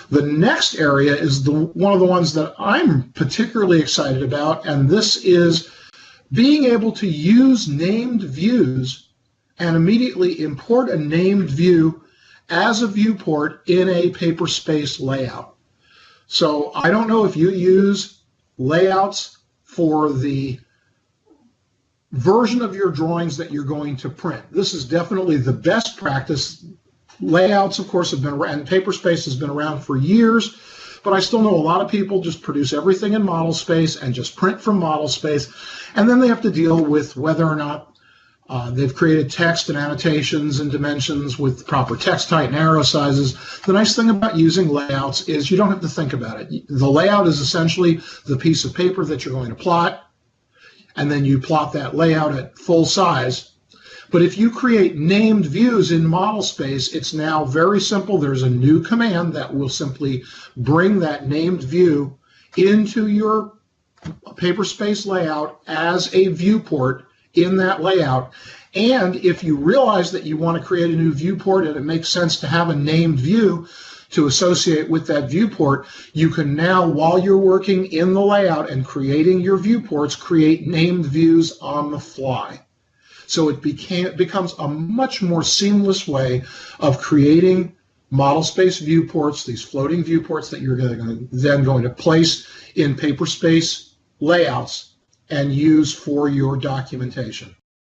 The next area is one of the ones that I'm particularly excited about, and this is being able to use named views and immediately import a named view as a viewport in a paper space layout. So I don't know if you use layouts for the version of your drawings that you're going to print. This is definitely the best practice. Layouts, of course, have been around, and paper space has been around for years, but I still know a lot of people just produce everything in model space and just print from model space, and then they have to deal with whether or not they've created text and annotations and dimensions with proper text height and arrow sizes. The nice thing about using layouts is you don't have to think about it. The layout is essentially the piece of paper that you're going to plot, and then you plot that layout at full size. But if you create named views in model space, it's now very simple. There's a new command that will simply bring that named view into your paper space layout as a viewport in that layout. And if you realize that you want to create a new viewport and it makes sense to have a named view to associate with that viewport, you can now, while you're working in the layout and creating your viewports, create named views on the fly. So it becomes a much more seamless way of creating model space viewports, these floating viewports that you're then going to place in paper space layouts and use for your documentation.